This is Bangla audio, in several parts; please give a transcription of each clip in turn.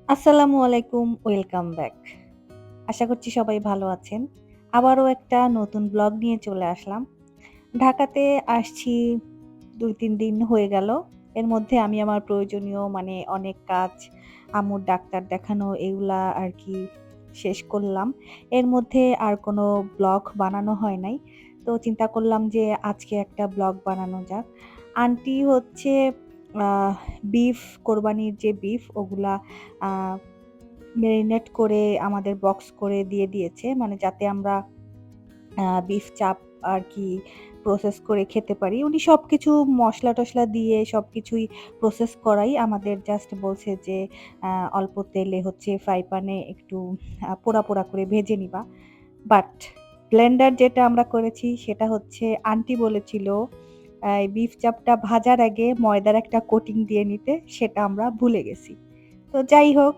আসসালামু আলাইকুম, ওয়েলকাম ব্যাক। আশা করছি সবাই ভালো আছেন। আবারও একটা নতুন ব্লগ নিয়ে চলে আসলাম। ঢাকাতে আসছি ২-৩ দিন হয়ে গেল। এর মধ্যে আমি আমার প্রয়োজনীয় অনেক কাজ, আম্মুর ডাক্তার দেখানো এগুলা আরকি শেষ করলাম। এর মধ্যে আর কোনো ব্লগ বানানো হয় নাই। তো চিন্তা করলাম যে আজকে একটা ব্লগ বানানো যাক। আন্টি হচ্ছে আহ বিফ কোরবানির যে বিফ ওগুলা আ মেরিনেট করে আমাদের বক্স করে দিয়ে দিয়েছে। মানে যাতে আমরা বিফ চাপ আরকি প্রসেস করে খেতে পারি। উনি সবকিছু মসলা-টসলা দিয়ে সবকিছুই প্রসেস করাই আমাদের জাস্ট বলছে যে আ অল্প তেলে হচ্ছে ফ্রাই প্যানে একটু পোড়া, পোড়া করে ভেজে নিবা। বাট ব্লেন্ডার যেটা আমরা করেছি সেটা হচ্ছে আন্টি বলেছিল এই বিফ চাপটা ভাজার আগে ময়দার একটা কোটিং দিয়ে নিতে, সেটা আমরা ভুলে গেছি। তো যাই হোক,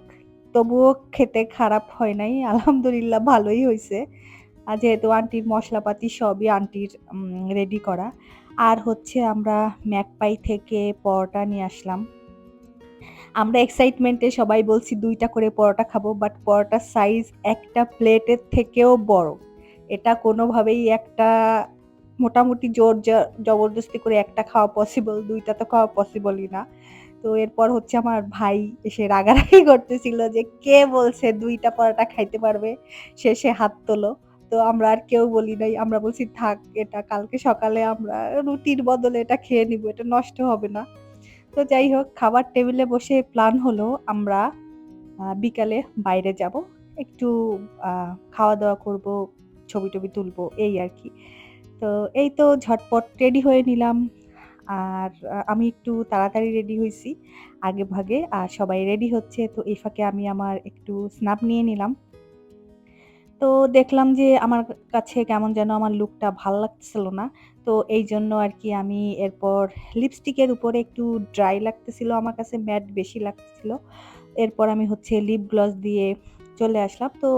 তবুও খেতে খারাপ হয় নাই। আলহামদুলিল্লাহ ভালোই হইছে। যেহেতু আন্টির মসলাপাতি সবই আন্টির রেডি করা। আর হচ্ছে আমরা ম্যাকপাই থেকে পরোটা নিয়ে আসলাম। আমরা এক্সাইটমেন্ট এ সবাই বলছি ২ টা করে পরোটা খাবো। বাট পরোটার সাইজ একটা প্লেটের থেকেও বড়। এটা কোনোভাবেই একটা মোটামুটি জোর জবরদস্তি করে একটা খাওয়া পসিবল, ২ টা তো খাওয়া পসিবলই না। তো এরপর হচ্ছে আমার ভাই এসে রাগারাগি করতেছিল যে, "কে বলছে ২ টা পরোটা খাইতে পারবে? শেষে হাত তোলো।" তো আমরা আর কেউ বলি নাই। আমরা বলছি, "থাক এটা কালকে সকালে আমরা রুটির বদলে এটা খেয়ে নিবো। এটা নষ্ট হবে না।" তো যাই হোক খাবার টেবিলে বসে প্ল্যান হলো আমরা বিকালে বাইরে যাবো। একটু আ খাওয়া-দাওয়া করবো, ছবি-টবি তুলবো এই আরকি। তো এই তো ঝটপট রেডি হয়ে নিলাম। আর আমি একটু তাড়াতাড়ি রেডি হইছি আগেভাগে। আর সবাই রেডি হচ্ছে। তো এই ফাঁকে আমি আমার একটু স্ন্যাপ নিয়ে নিলাম। তো দেখলাম যে আমার কাছে কেমন যেন আমার লুকটা ভাল লাগতেছিল না। তো এইজন্য আরকি আমি এরপর লিপস্টিকের উপরে একটু ড্রাই লাগতেছিল আমার কাছে ম্যাট বেশি লাগতেছিল। এরপর আমি হচ্ছে লিপ গ্লস দিয়ে চলে আসলাম। তো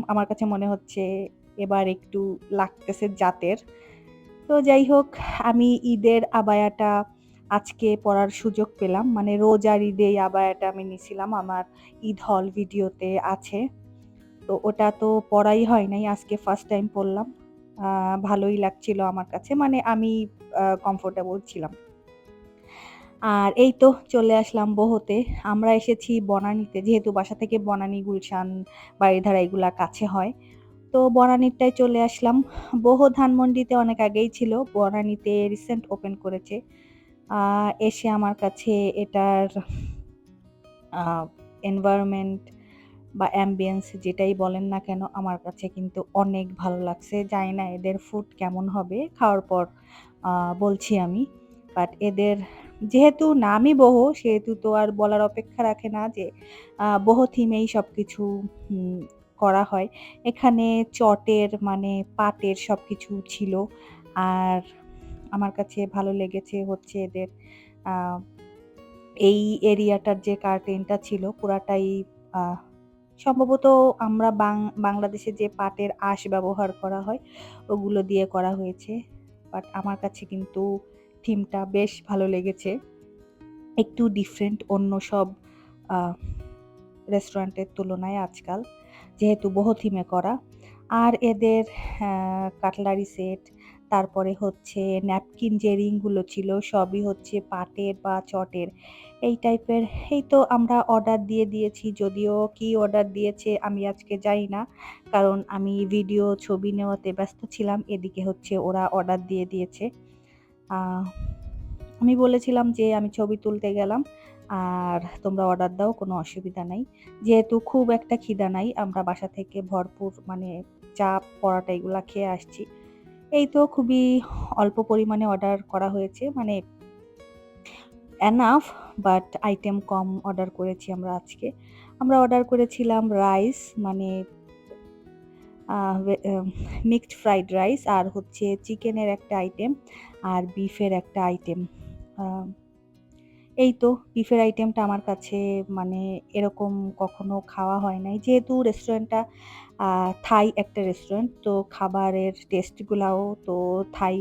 আমার কাছে মনে হচ্ছে এবার একটু লাগতেছে জাতের। তো যাই হোক আমি ঈদের আবায়াটা আজকে পরার সুযোগ পেলাম। মানে রোজার ঈদে এই আবায়াটা আমি নিছিলাম। আমার ঈদ হল ভিডিওতে আছে। তো ওটা তো পড়াই হয় নাই। আজকে ফার্স্ট টাইম পড়লাম। আ ভালোই লাগছিল আমার কাছে। মানে আমি কমফোর্টেবল ছিলাম। আর এই তো চলে আসলাম বহতে। আমরা এসেছি বনানীতে। যেহেতু বাসা থেকে বনানী, গুলশান, বারিধারা এগুলা কাছে হয়। তো বনানীরটায় চলে আসলাম। ধানমন্ডিতে অনেক আগেই ছিল। বনানীতে রিসেন্ট ওপেন করেছে। আ এসে আমার কাছে এটার আ এনভায়রনমেন্ট বা অ্যাম্বিয়েন্স যেটাই বলেন না কেন আমার কাছে কিন্তু অনেক ভালো লাগছে। জানি না এদের ফুড কেমন হবে? খাওয়ার পর আ বলছি আমি। বাট এদের যেহেতু নামই বহু সেহেতু তো আর বলার অপেক্ষা রাখে না যে বহু থিমেই সবকিছু হুম করা হয়। এখানে চটের পাটের সবকিছু ছিল। আর আমার কাছে ভালো লেগেছে হচ্ছে এদের আ এই এরিয়াটার যে কার্টেনটা ছিল পুরাটাই আ সম্ভবত আমরা বাংলাদেশে যে পাটের আঁশ ব্যবহার করা হয়, ওগুলো দিয়ে করা হয়েছে। বাট আমার কাছে কিন্তু থিমটা বেশ ভালো লেগেছে। একটু ডিফারেন্ট অন্য সব আ রেস্টুরেন্টের তুলনায় আজকাল। যেহেতু বহু থিমে করা। আর এদের কাটলারি সেট, তারপরে হচ্ছে ন্যাপকিন যে রিংগুলো ছিল সবই হচ্ছে পাটের বা চটের এই টাইপের। এই তো আমরা অর্ডার দিয়ে দিয়েছি। যদিও কি অর্ডার দিয়েছে আমি আজকে জানি না। কারণ আমি ভিডিও, ছবি নেওয়াতে ব্যস্ত ছিলাম। এদিকে হচ্ছে ওরা অর্ডার দিয়ে দিয়েছে। আ আমি বলেছিলাম যে আমি ছবি তুলতে গেলাম। আর তোমরা অর্ডার দাও কোনো অসুবিধা নাই। যেহেতু খুব একটা খিদা নাই, আমরা বাসা থেকে ভরপুর চাপ, পরাটা এগুলা খেয়ে আসছি। এই তো খুবই অল্প পরিমাণে অর্ডার করা হয়েছে। মানে enough but item com order করেছি আমরা আজকে। আমরা অর্ডার করেছিলাম রাইস মানে আ ভে মিক্সড ফ্রাইড রাইস আর হচ্ছে চিকেনের একটা আইটেম আর বিফের একটা আইটেম। আ এই তো বিফের আইটেমটা আমার কাছে মানে এরকম কখনো খাওয়া হয় নাই। যেহেতু রেস্টুরেন্টটা আ থাই একটা রেস্টুরেন্ট তো খাবারের টেস্ট গুলাও তো থাই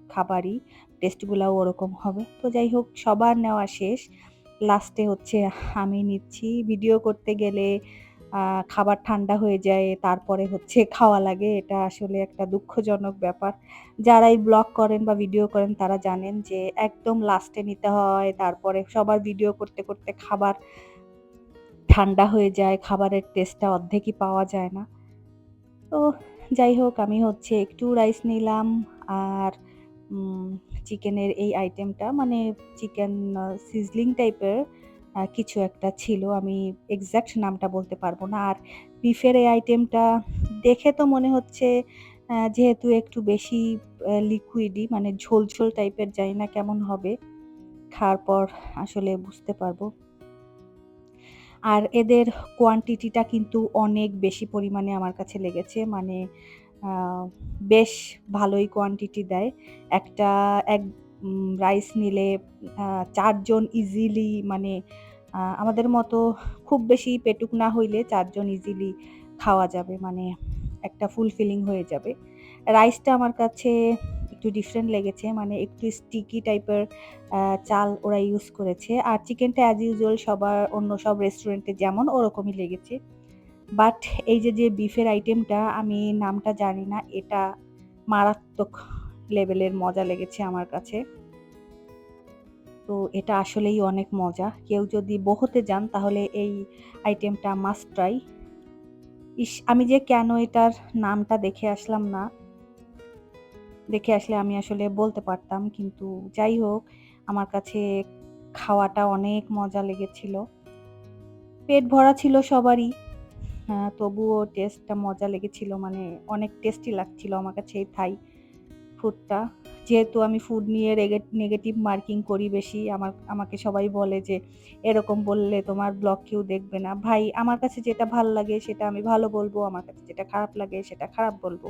খাবারই। টেস্ট গুলাও ওরকম হবে। তো যাই হোক সবার নেওয়া শেষ। লাস্টে হচ্ছে আমি নিচ্ছি। ভিডিও করতে গেলে খাবার ঠান্ডা হয়ে যায়। তারপরে হচ্ছে খাওয়া লাগে। এটা আসলে একটা দুঃখজনক ব্যাপার। যারাই ব্লগ করেন বা ভিডিও করেন তারা জানেন যে একদম লাস্টে নিতে হয়। তারপরে সবার ভিডিও করতে, করতে খাবার ঠান্ডা হয়ে যায়। খাবারের টেস্টটা অর্ধেকই পাওয়া যায় না। তো যাই হোক আমি হচ্ছে একটু রাইস নিলাম আর উম চিকেনের এই আইটেমটা মানে চিকেন সিজলিং টাইপের কিছু একটা ছিল। আমি এক্সাক্ট নামটা বলতে পারবো না। আর বিফের এই আইটেমটা দেখে তো মনে হচ্ছে যেহেতু একটু বেশি লিকুইডি মানে ঝোল, ঝোল টাইপের জানি না কেমন হবে। খাওয়ার পর আসলে বুঝতে পারবো। আর এদের কোয়ান্টিটিটা কিন্তু অনেক বেশি পরিমাণে আমার কাছে লেগেছে। মানে আ বেশ ভালোই কোয়ান্টিটি দেয়। একটা এক রাইস নিলে ৪ জন ইজিলি মানে আমাদের মতো খুব বেশি পেটুক না হইলে ৪ জন ইজিলি খাওয়া যাবে। মানে একটা ফুলফিলিং হয়ে যাবে। রাইসটা আমার কাছে একটু ডিফারেন্ট লেগেছে। মানে একটু স্টিকি টাইপের আ চাল ওরা ইউজ করেছে। আর চিকেনটা অ্যাজ ইউজুয়াল সবার অন্য সব রেস্টুরেন্টে যেমন ওরকমই লেগেছে। বাট এই যে বিফের আইটেমটা আমি নামটা জানি না। এটা মারাত্মক লেভেলের মজা লেগেছে আমার কাছে। তো এটা আসলেই অনেক মজা। কেউ যদি বহুতে যান তাহলে এই আইটেমটা মাস্ট ট্রাই। ইস! আমি যে কেন এটার নামটা দেখে আসলাম না, দেখে আসলে আমি আসলে বলতে পারতাম। কিন্তু যাই হোক আমার কাছে খাওয়াটা অনেক মজা লেগেছিল। পেট ভরা ছিল সবারই। তবুও টেস্টটা মজা লেগেছিল। মানে অনেক টেস্টি লাগছিল আমার কাছে এই থাই ফুডটা। যেহেতু আমি ফুড নিয়ে নেগেটিভ মার্কিং করি বেশি। আমাকে সবাই বলে যে, "এরকম বললে তোমার ব্লগ কেউ দেখবে না।" ভাই আমার কাছে যেটা ভাল লাগে সেটা আমি ভালো বলব। আমার কাছে যেটা খারাপ লাগে সেটা খারাপ বলব।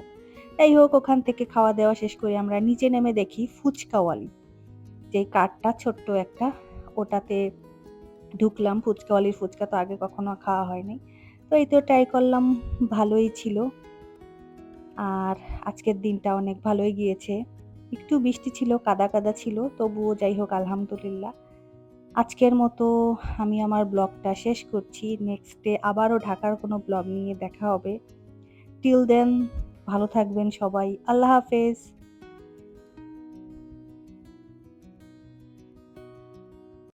যাই হোক ওখান থেকে খাওয়া-দাওয়া শেষ করে আমরা নিচে নেমে দেখি ফুচকাওয়ালি। যেই কার্টটা ছোট্ট একটা ওটাতে ঢুকলাম। ফুচকাওয়ালির ফুচকা তো আগে কখনো খাওয়া হয়নি। তো এই তো ট্রাই করলাম, ভালোই ছিল। আর আজকের দিনটা অনেক ভালোই গিয়েছে। একটু বৃষ্টি ছিল, কাদা, কাদা ছিল। তবুও যাই হোক আলহামদুলিল্লাহ। আজকের মতো আমি আমার ব্লগটা শেষ করছি। নেক্সট ডে আবারও ঢাকার কোনো ব্লগ নিয়ে দেখা হবে। টিল দেন ভালো থাকবেন সবাই। আল্লাহ হাফেজ।